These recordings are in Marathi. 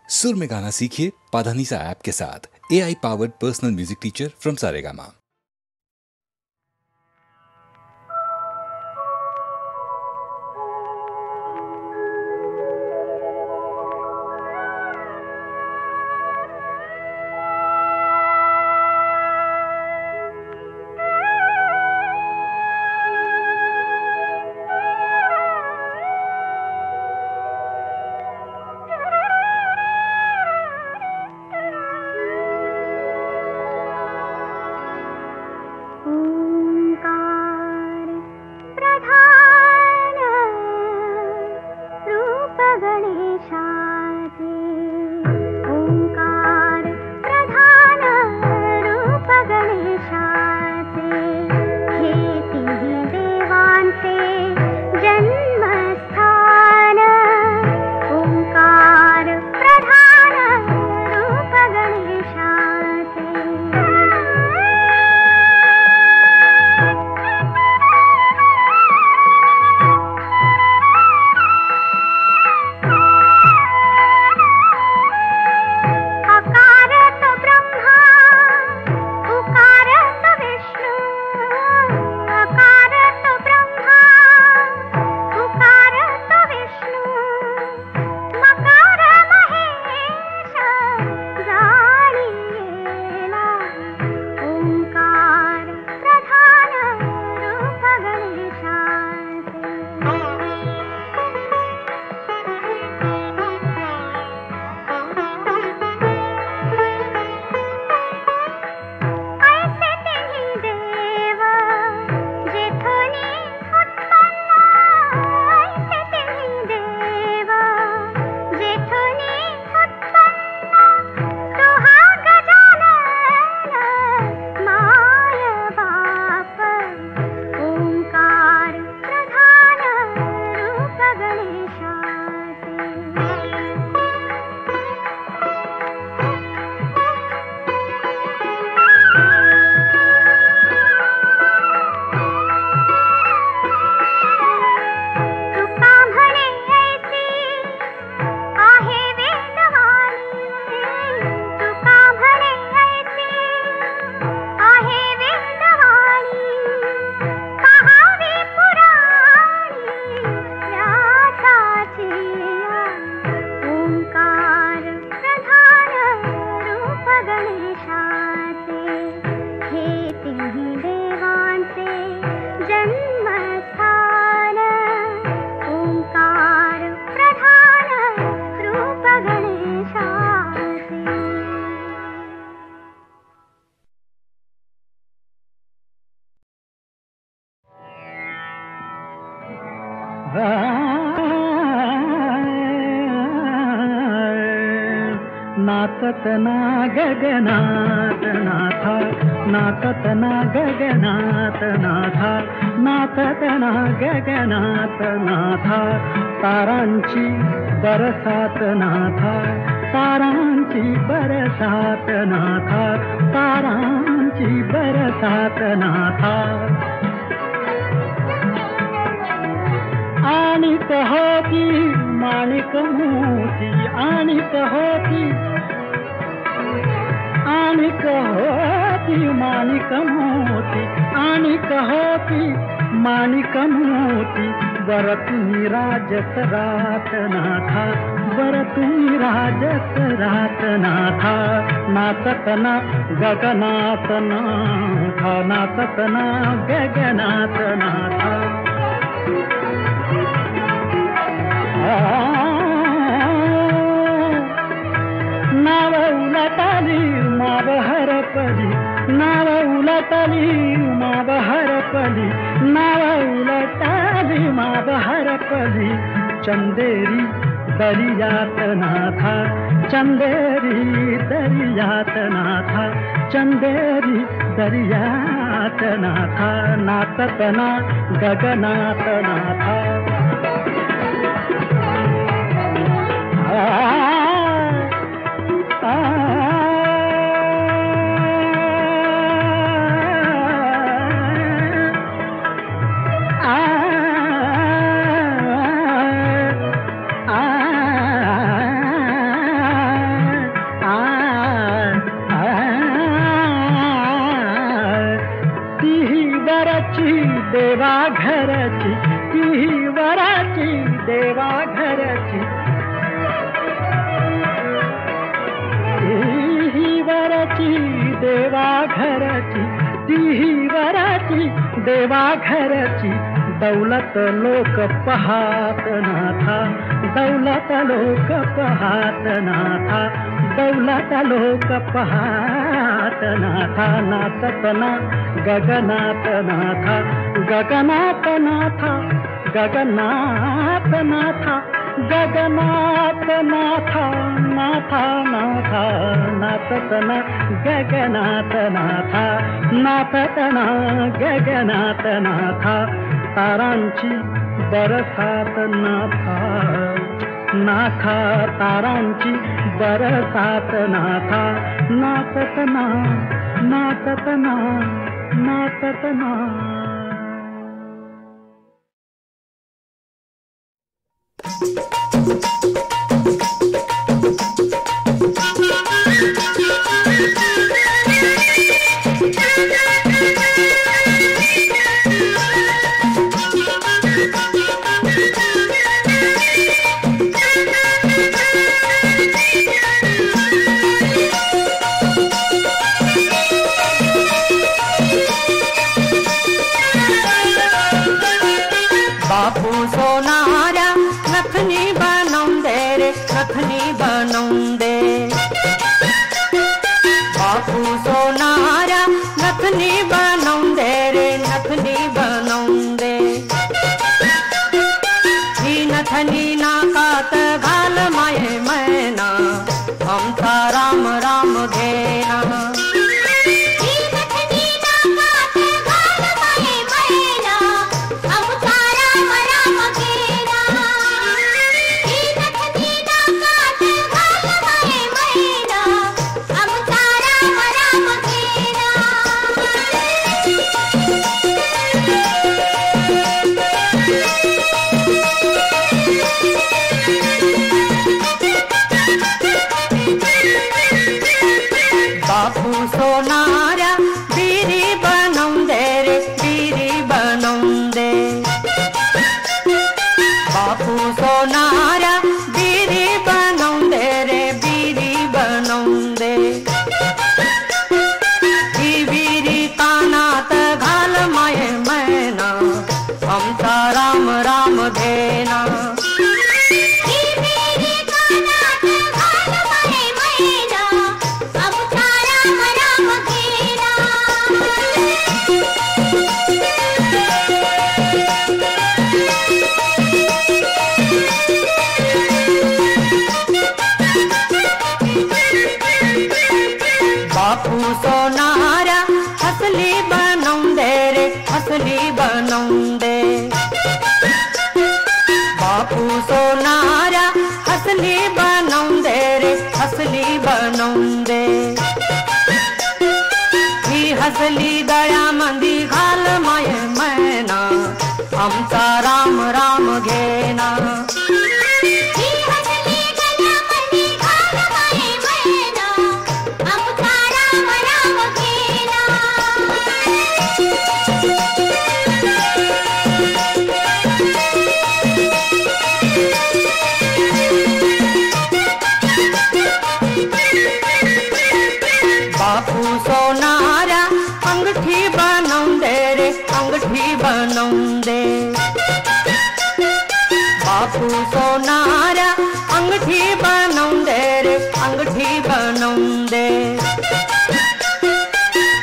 सुर में गाना सीखिए पाधानीसा ऐप के साथ। AI powered personal music teacher from Saregama. नाततना गगनात नाथा, नाततना गगनात नाथा, नाततना गगनात नाथा, तारांची बरसात नाथा, तारांची बरसात नाथा, तारांची बरसात नाथा। आणिक होती माणिक मोती, आणिक होती, आणिक होती माणिक मोती, आणिक होती माणिक मोती, वर तुम्ही राजत रात नाथा, वर तुम्ही राजत रात नाथा, नाचतना गगनात नाथा, नाचतना गगनात नाथा। नाव उलटली माव हरपली, नाव उलटली माव हरपली, नाव उलटली माव हरपली, चंदेरी दरियात नाथा, चंदेरी दरियात नाथा, चंदेरी दरियात नाथा, नाचतना गगनात नाथा। ही वराची देवा घरची दौलत लोक पहात नाथा, दौलत लोक पहात नाथा, दौलत लोक पहात नाथा. नाचतना गगनात नाथा, गगनात नाथा, गगनात नाथा, गगनात नाथा, नाथा नाथा. नाचतना गगनात नाथा, नाचतना गगनात नाथा. तारांची बरसात नाथा, नाथा तारांची बरसात नाथा. नाचतना नाचतना नाचतना. बापू सोनारा नथनी बनौंदे रे, नथनी बनौंदे. बापू सोनारा नथनी बनौंदे रे, नथनी बनौंदे. ही नथनी नाकात घाल माये मैना, आमचा राम राम घेना. बापू सोनारा बीरी बनौंदे रे, बीरी बनौंदे. बापू सोनारा बीरी बनौंदे रे, बीरी बनौंदे. ही बीरी कानात घाल माये मैना, आमचा राम राम घेना. बापू सोनारा असली बनौंदे रे, असली बनौंदे. बापू सोनारा असली बनौंदे रे, असली बनौंदे. ही हसली गळ्यामंदी घाल माये मैना, आमचा राम राम घेना. बापू सोनारा अंगठी बनौंदे रे, अंगठी बनौंदे. बापू सोनारा अंगठी बनौंदे रे, अंगठी बनौंदे.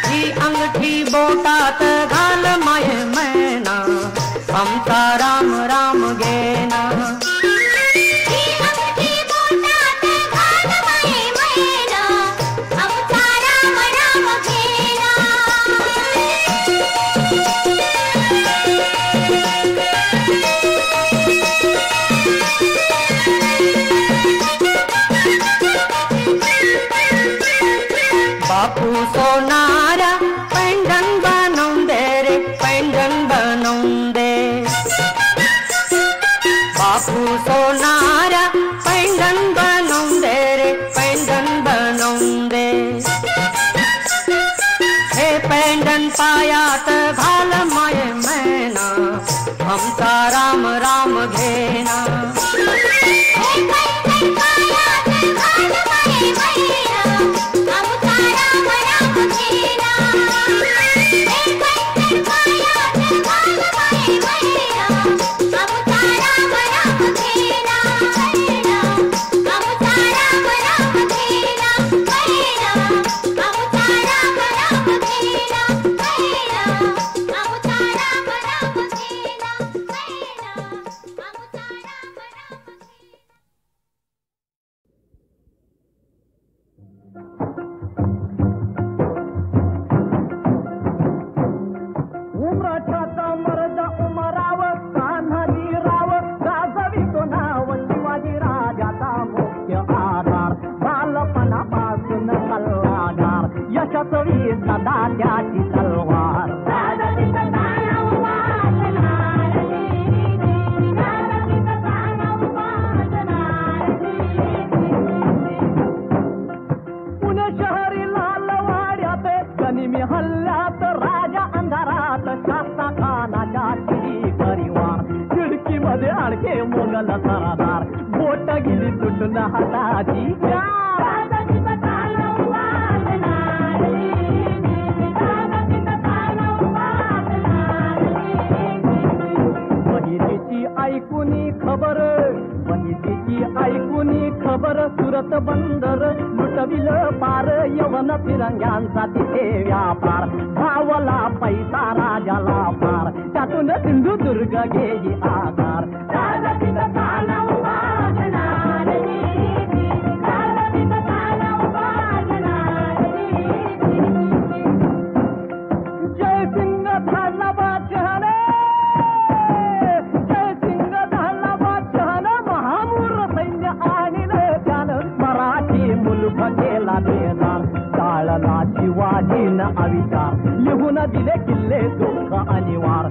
ही अंगठी बोटात घाल माये मैना, आमचा राम राम घेना. वाचवी सदा त्याची तलवार. पुणे शहरी लालवाड्यात गनिमी हल्ल्यात राजा अंधारात शास्ता खानाच्या शिरी परिवार. खिडकीमध्ये अडके मोगल सरदार बोट गेली तुटून हाताची. बहिणीची ऐकुनी खबर बहिणीची ऐकुनी खबर सुरत बंदर लुटविल पार यवन फिरंग्यांचा तिथे व्यापार. भावला पैसा राजाला पार त्यातून सिंधुदुर्ग घेई आधार. जयसिंग झाला बादशहाने जयसिंग झाला बादशहाने महामूर सैन्य आणलं त्यानं मराठी मुलूक केला बेजार. टाळला शिवाजीनं अविचार लिहून दिले किल्ले दुःख अनिवार.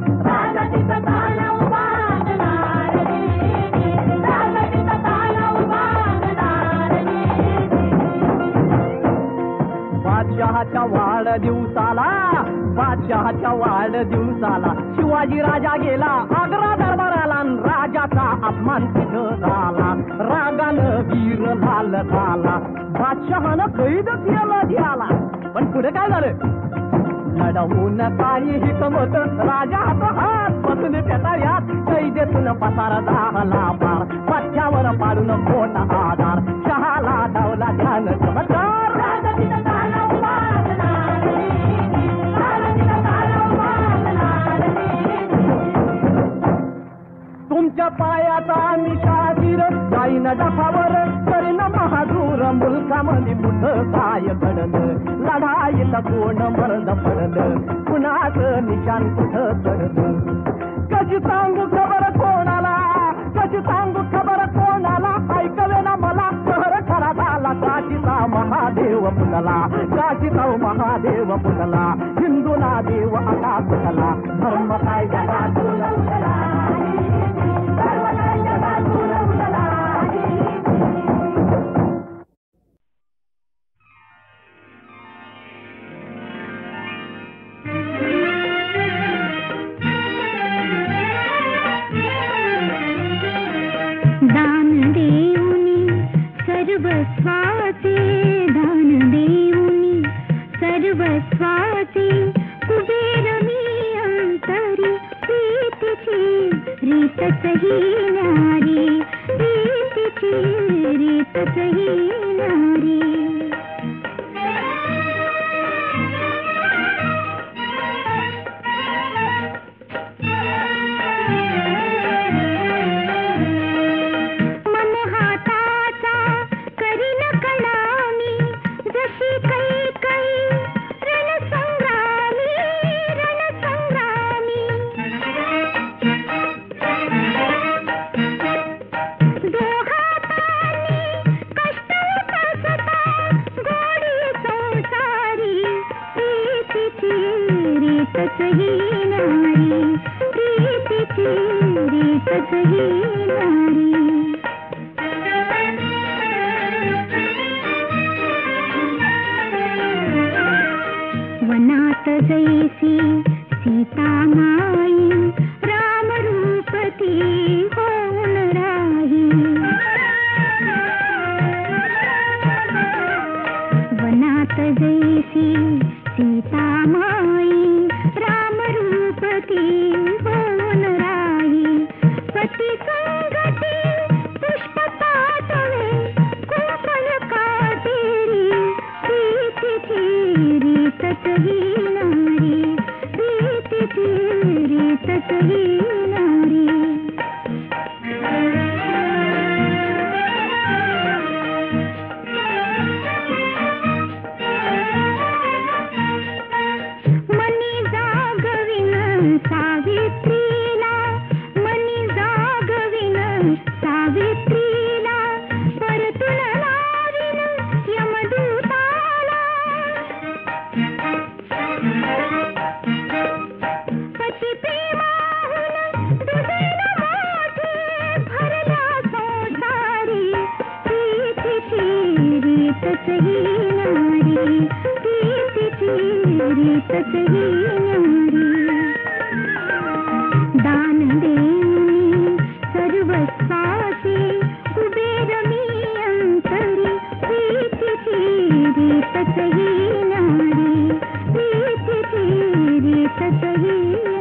बादशहाच्या वाढदिवसाला शिवाजी राजा गेला आग्रा दरबाराला. राजाचा अपमान तिथं झाला रागानं वीर लाल झाला. बादशहानं कैद केला द्याला पण पुढे काय झालं लढवून काही हिकमत राजा हात बसून पेटाळ्यात कैदेतून पसार झाला पार. पथ्यावर पाडून मोठा आधार शहाला धावला ध्यान चमत्कार. तुमच्या पायाचा निशाचीर जाईन डफावर करीन महादूर. मुलकामध्ये कुठं काय घडलं लढाईत कोण मरण पडलं कुणाच निशान कुठं चढलं. कशी सांगू खबर कोणाला कशी सांगू खबर कोणाला ऐकवे ना मला शहर खरा झाला. काशीचा महादेव पुनला काशीचा महादेव पुनला. हिंदूला देव आता पुनला धर्म काय जगातून उठला. दान देऊनी सर्वस्वाचे दान देऊनी सर्वस्वाचे कुबेर मी अंतरी प्रीतीची रीतही नारी प्रीतीची रीतही नारी. वनात जैसी सीता माई राम रूपती होऊन राही. वनात जैसी सीता माई राम रूपती होऊन राही. पती संगती पुष्प पाठवे कोमल काटेरी प्रीतीची रीतही नारी प्रीतीची रीतही नारी. रीतच ही न्यारी, प्रीतीची रीतच ही न्यारी. दान देऊनी सर्वस्वाची कुबेर मी अंतरी, प्रीतीची रीतच ही न्यारी, प्रीतीची रीतच ही न्यारी.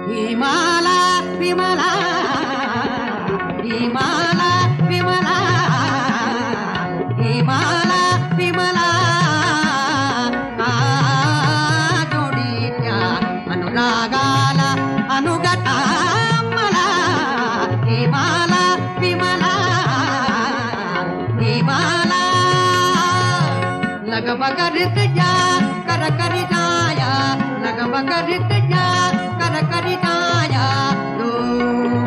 विमला विमला विमला विमला विमला विमला जोडीच्या अनुरागाला अनुगता मला विमला विमला विमला लगबगरित जा कर करी जाया लगबगरित जा कर करी जाया दो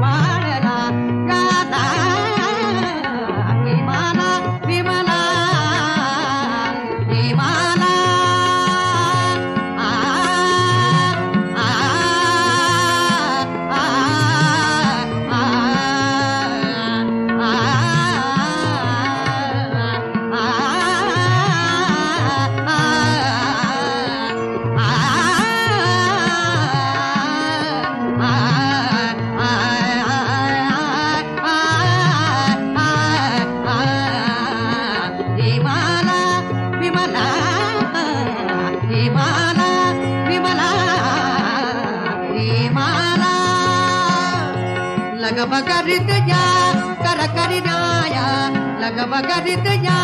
वाळला गाता विमला विमला बगरित जा कर कर जाया लग बगरित जा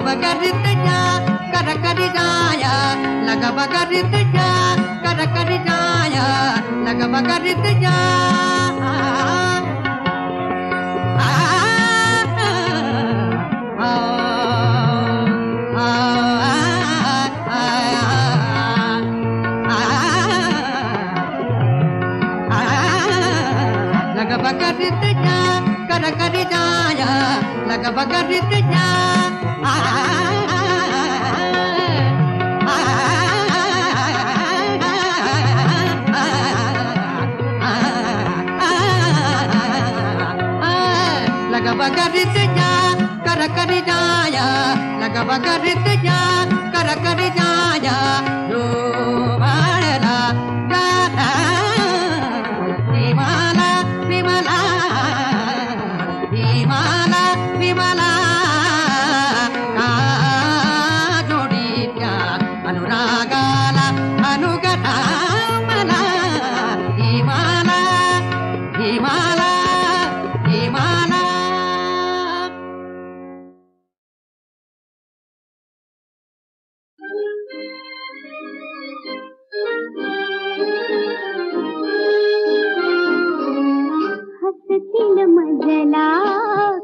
बगरित जा कर कर जाया लग बगरित जा कर कर जाया लग बगरित जा लग बगरित जा कर कर जाया लग बगरित जा लग बगरित जा कर कर जाया लग बगरित जा कर कर जाया जो वाला गाता विमला विमला विमला विमला का जोडीच्या अनुरागाला अनुगता मला विमला विमला विमला हसतील मजला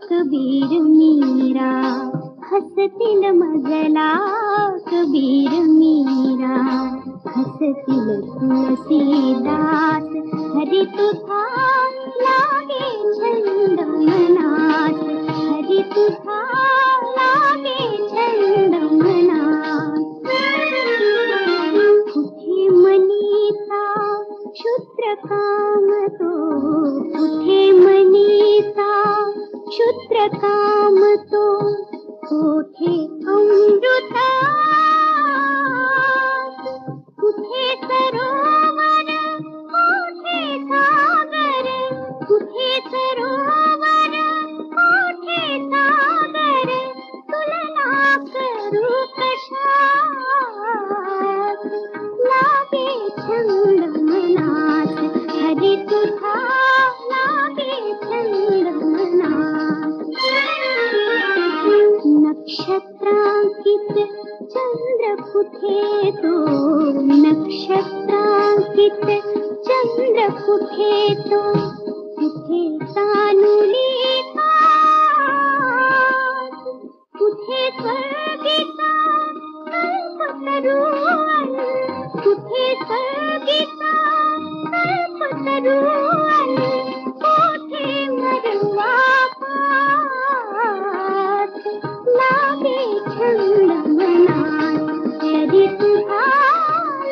कबीर मीरा हसतील मजला कबीर मीरा हसतील तुलसीदास हरि तुझा लागे छंद मनात हरि तुझा लागे छंद मनात कुठे मनीचा क्षुद्र काम तो कुठे मनीचा क्षुद्र काम तो कुठे अमृत कुठे सरोवर कुठे सागर कुठे सरोवर कुठे सागर तुलना करू कशात लागे छंद मनात हरी तुझा लागे छंद मनात नक्षत्रांकित चंद्र कुठे तो नक्षत्रांकित चंद्र कुठे तो कुठे तानुली कुठे स्वर्गिका कल्पतरुवन कुठे स्वर्गिका कल्पतरुवन कुठे मरवा पात लागे छंद मनात हरी तुझा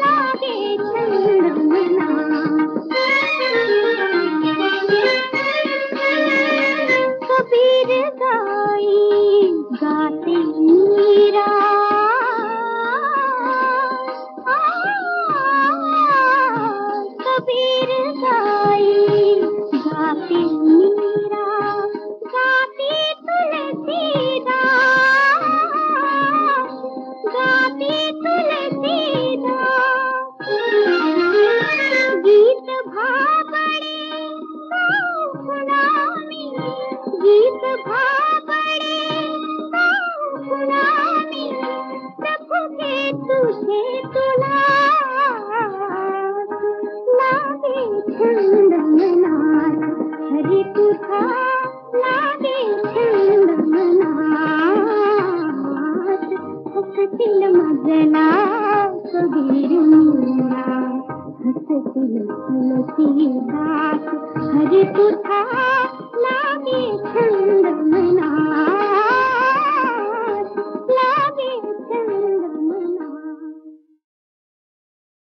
लागे छंद मनात कबीर गाई गाते मीरा कबीर गाई गाते मीरा गाते तुलसीदास गाते तुलसीदास गीत भाबड़े गाऊं गुणामी गीत भाबड़े गाऊं गुणामी प्रभु के तुझे तुला लागे छंद मनात हरी तुझा लागे छंद मनात हसतील मजला कबीर मीरा हसतील तुलसीदास हरी तुझा लागे छंद मनात